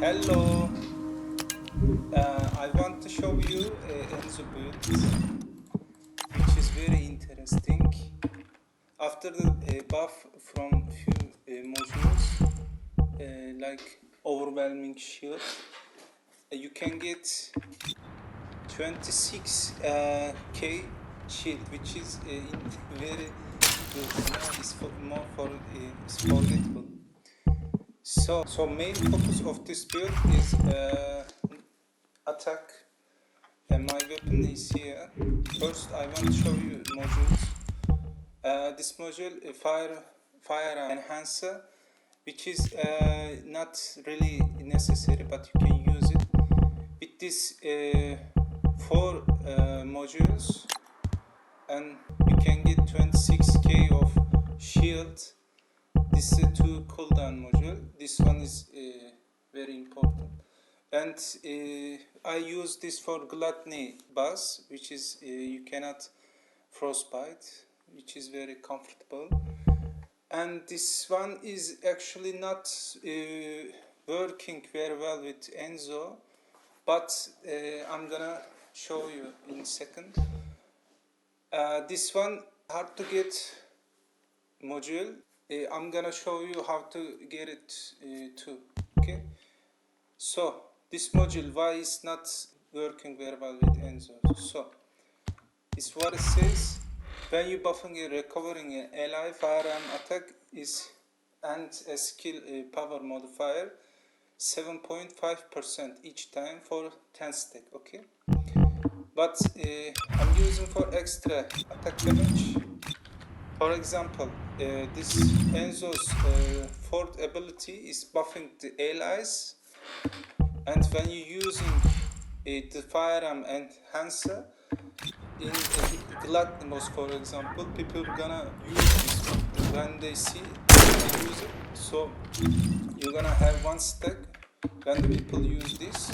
Hello, I want to show you Enzo build, which is very interesting. After the buff from few modules, like overwhelming shield, you can get 26k shield, which is very good. It's it's forgettable. So main focus of this build is attack, and my weapon is here. First I want to show you modules. This module fire enhancer, which is not really necessary, but you can use it with this 4 modules, and you can get 26k of shield. This is a 2 cooldown module. This one is very important, and I use this for gluttony boss, which is you cannot frostbite, which is very comfortable. And this one is actually not working very well with Enzo, but I'm gonna show you in a second. This one hard to get module. I'm gonna show you how to get it too. Okay, so this module, why is not working very well with Enzo? So it's what it says. When you buffing a recovering ally, firearm attack is and a skill power modifier 7.5% each time for 10 stack. Okay, but I'm using for extra attack damage. For example, this Enzo's fourth ability is buffing the allies, and when you're using the firearm enhancer in Gladness, for example, people are gonna use this when they see they use it. So you're gonna have 1 stack when the people use this,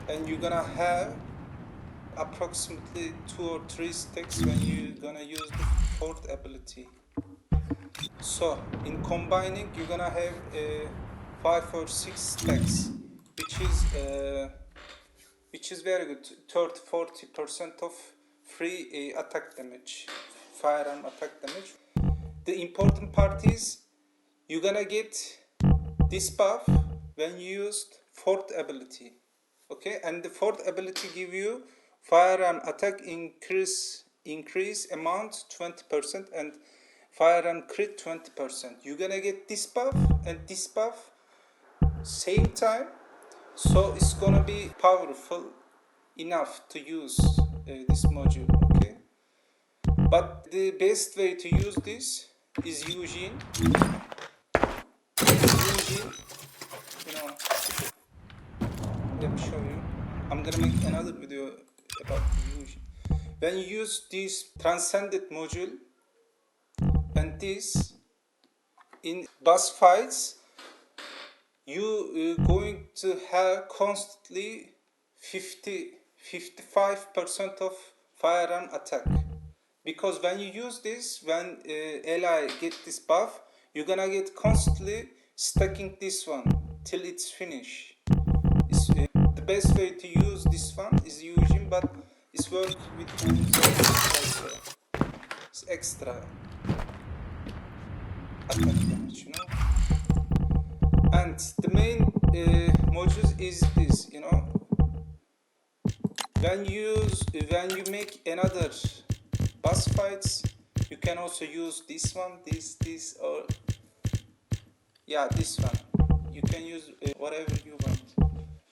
and you're gonna have approximately 2 or 3 stacks when you're gonna use the fourth ability. So in combining, you're gonna have 5 or 6 stacks, which is very good. 30-40% of free attack damage, firearm attack damage. The important part is you're gonna get this buff when you used fourth ability. Okay, and the fourth ability give you firearm attack increase amount 20% and firearm crit 20%. You're gonna get this buff and this buff same time, so it's gonna be powerful enough to use this module. Okay, but the best way to use this is Eugene. Let me show you. I'm gonna make another video about Eugene. When you use this transcended module and this in boss fights, you going to have constantly 55% of firearm attack, because when you use this, when ally get this buff, you're gonna get constantly stacking this one till it's finished. It's, the best way to use this one is Eugene, but it's work with also. It's extra attack damage, you know. And the main modules is this, you know. When you make another boss fights, you can also use this one, this, or yeah, this one. You can use whatever you want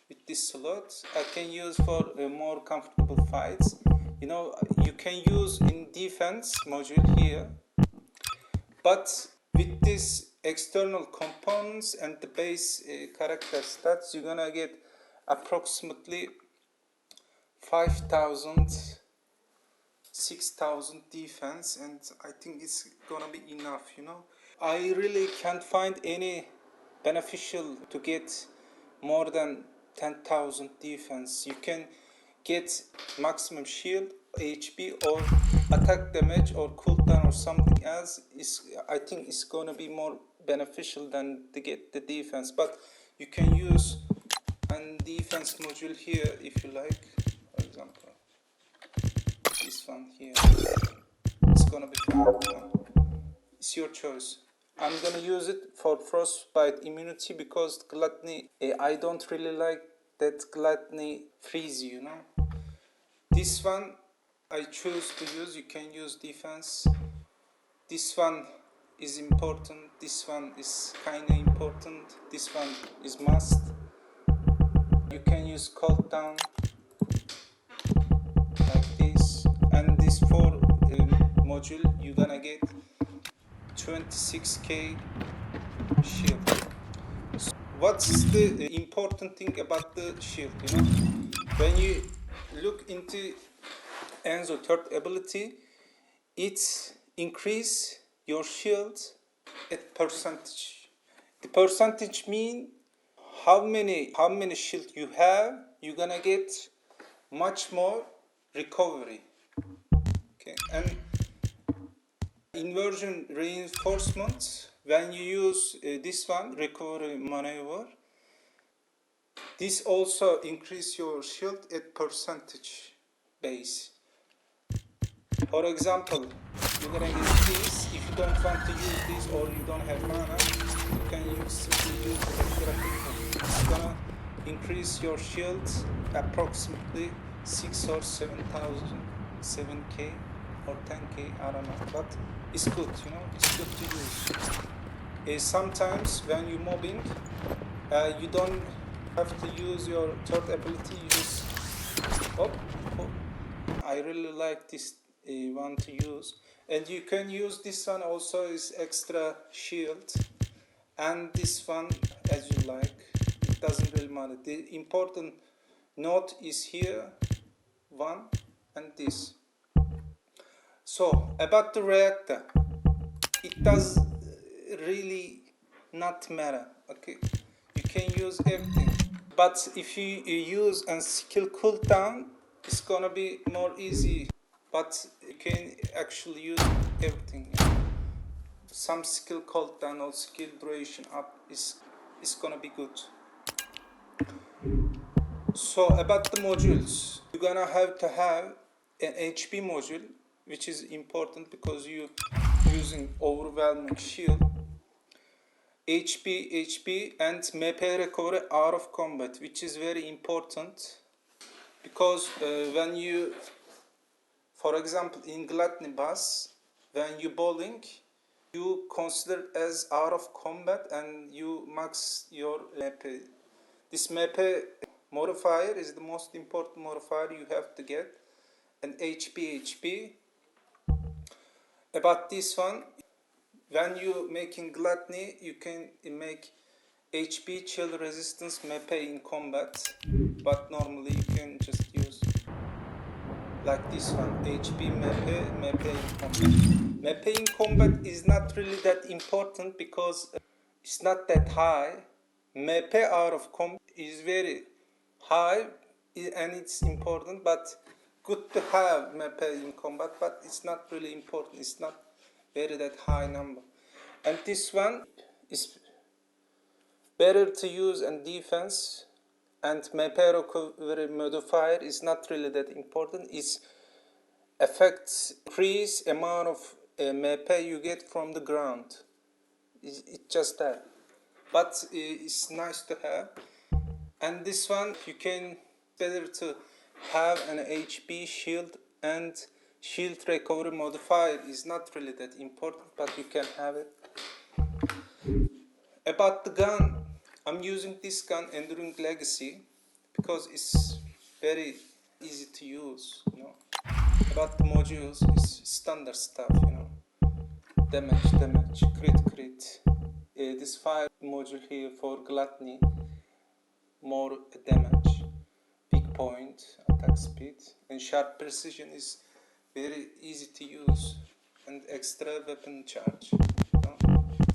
with this slot. I can use for more comfortable fights. You know, you can use in defense module here, but with this external components and the base character stats, you're gonna get approximately 5,000, 6,000 defense, and I think it's gonna be enough, you know. I really can't find any beneficial to get more than 10,000 defense. You can get maximum shield, HP, or attack damage, or cooldown, or something else. I think it's gonna be more beneficial than to get the defense, but you can use and defense module here if you like. For example, this one here, it's gonna be fine, you know? It's your choice. I'm gonna use it for frostbite immunity because gluttony, I don't really like that gluttony freeze, you know. This one I choose to use. You can use defense. This one is important. This one is kinda important. This one is must. You can use cold down like this, and this 4 module you're gonna get 26k shield. So what's the important thing about the shield, you know? When you look into Enzo third ability, it increase your shield at percentage. The percentage mean how many shield you have, you're gonna get much more recovery. Okay, and inversion reinforcement, when you use this one, recovery maneuver, this also increase your shield at percentage base. For example, you're gonna use this. If you don't want to use this or you don't have mana, you can simply use the regular people. It's gonna increase your shield approximately 6 or 7,000, 7k or 10k, I don't know, but it's good, you know, it's good to use. Sometimes when you're mobbing, you don't have to use your third ability, you just, I really like this one to use, and you can use this one also is extra shield, and this one as you like, it doesn't really matter. The important note is here, one and this. So about the reactor, it does really not matter, okay? You can use everything, but if you use and skill cooldown, it's gonna be more easy, but you can actually use everything, you know? Some skill cooldown or skill duration up is gonna be good. So about the modules, you're gonna have to have an HP module, which is important because you're using overwhelming shield. HP and MP recovery out of combat, which is very important because when you, for example, in gluttony boss, when you bowling, you consider as out of combat and you max your MP. This MP modifier is the most important modifier you have to get, and HP. About this one, when you making gluttony, you can make HP chill resistance MP in combat, but normally you can just use like this one, HP MP in combat. MP in combat is not really that important because it's not that high. MP out of combat is very high and it's important, but good to have MP in combat, but it's not really important. It's not very that high number. And this one is better to use in defense, and MP recovery modifier is not really that important. It affects increase amount of MP you get from the ground. It's just that, but it's nice to have. And this one you can better to have an HP shield, and shield recovery modifier is not really that important, but you can have it. About the gun, I'm using this gun Enduring Legacy because it's very easy to use, you know. About the modules, it's standard stuff, you know. Damage, crit. This fire module here for gluttony, more damage, big point, attack speed, and sharp precision is very easy to use, and extra weapon charge, you know.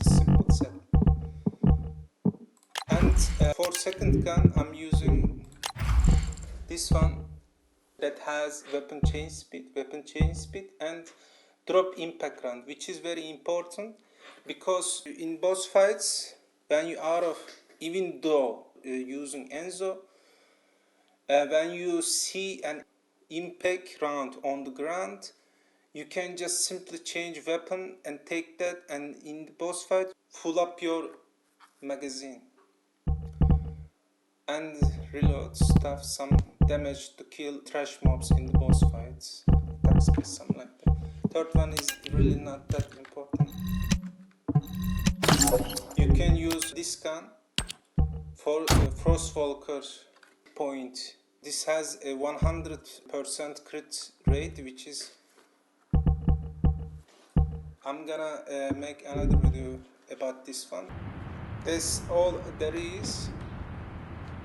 Simple set. And for second gun, I'm using this one that has weapon change speed and drop impact round, which is very important because in boss fights, when you out of, even though using Enzo. When you see an impact round on the ground, you can just simply change weapon and take that, and in the boss fight full up your magazine and reload stuff some damage to kill trash mobs in the boss fights, attack speed, something like that. Third one is really not that important. You can use this gun for Frostwalker point. This has a 100% crit rate, which is, I'm gonna make another video about this one. That's all there is.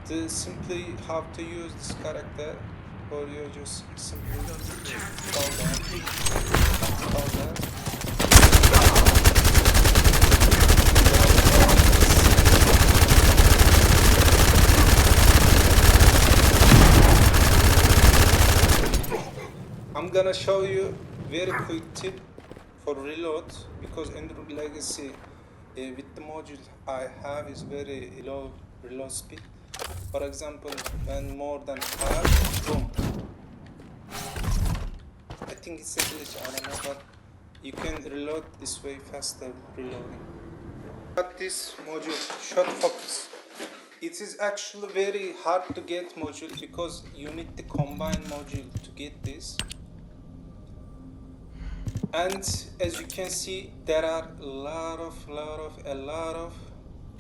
To simply how to use this character, or you just simply fall down. I'm gonna show you very quick tip for reload, because in the legacy with the module I have is very low reload speed. For example, when more than half, boom. I think it's a glitch, I don't know, but you can reload this way faster reloading. But this module, shot focus, it is actually very hard to get module, because you need the combined module to get this. And as you can see, there are a lot of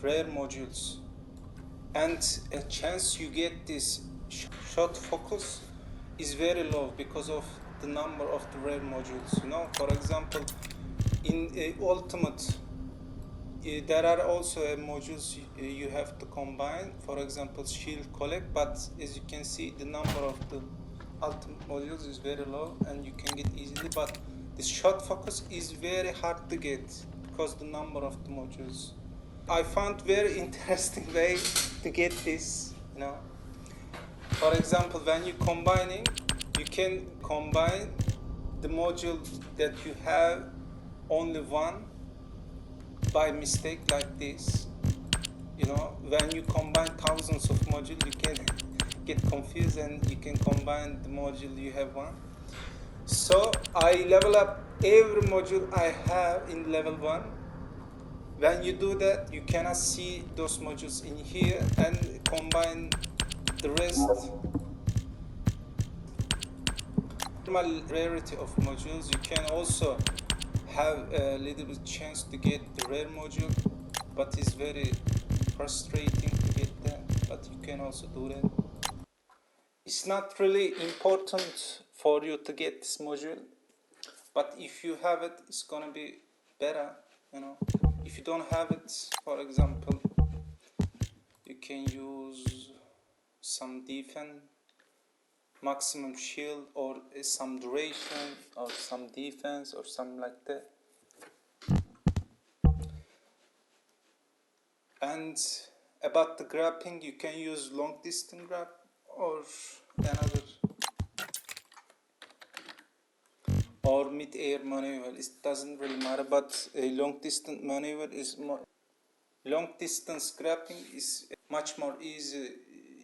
rare modules, and a chance you get this shot focus is very low because of the number of the rare modules. You know, for example, in ultimate, there are also modules you have to combine. For example, shield collect, but as you can see, the number of the ultimate modules is very low, and you can get easily. But this shot focus is very hard to get because the number of the modules. I found very interesting way to get this, you know. For example, when you combining, you can combine the module that you have only one by mistake, like this. You know, when you combine thousands of modules, you can get confused, and you can combine the module you have one. So I level up every module I have in level 1. When you do that, you cannot see those modules in here, and combine the rest. Normal rarity of modules, you can also have a little bit chance to get the rare module, but it's very frustrating to get that, but you can also do that. It's not really important for you to get this module, but if you have it, it's gonna be better, you know. If you don't have it, for example, you can use some defense, maximum shield, or some duration, or some defense, or something like that. And about the grappling, you can use long distance grab or another, or mid-air maneuver. It doesn't really matter, but a long distance maneuver is more. Long distance grabbing is much more easy.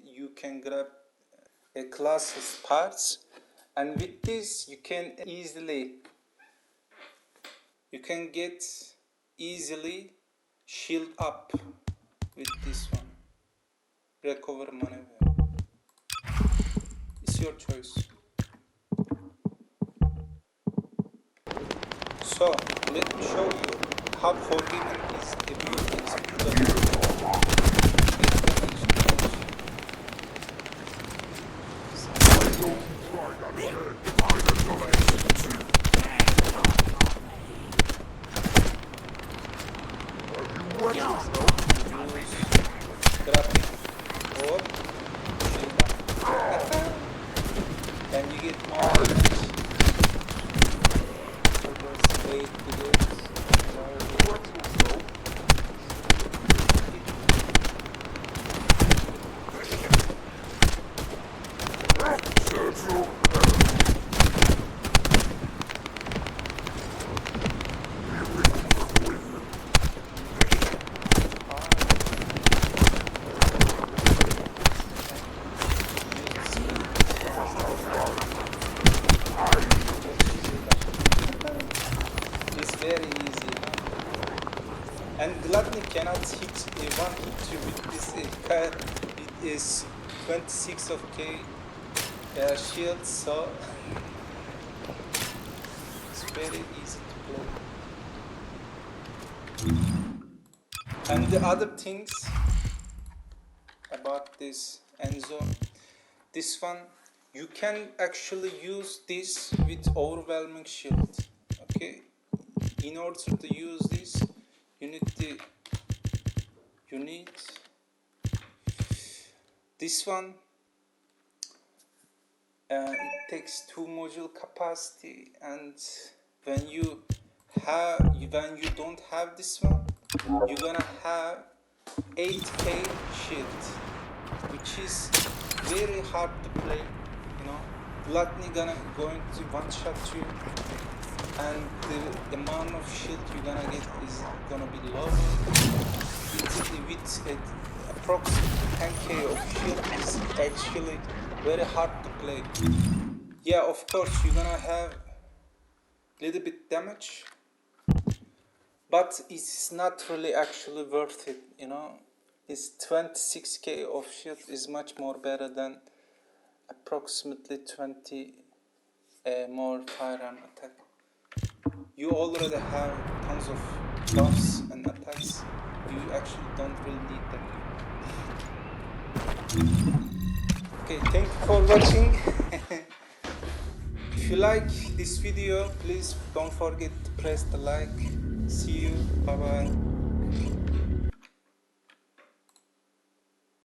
You can grab a class's parts, and with this you can get easily shield up with this one. Recover maneuver. It's your choice. So let me show you how forgiving is the build. And you get more damage. So just wait to get you with this it is 26 of K shield, so it's very easy to play. And the other things about this Enzo, this one, you can actually use this with overwhelming shield. Okay, in order to use this, you need this one. It takes 2 module capacity, and when you don't have this one, you're gonna have 8k shield, which is very hard to play. You know, Gluttony going to one shot you, and the amount of shield you're gonna get is gonna be low. With approximately 10k of shield is actually very hard to play. Yeah, of course you're gonna have little bit damage, but it's not really actually worth it, you know. It's 26k of shield is much more better than approximately 20 more firearm attack. You already have tons of buffs and attacks. You actually don't really need them. Okay, thank you for watching. If you like this video, please don't forget to press the like. See you. Bye bye.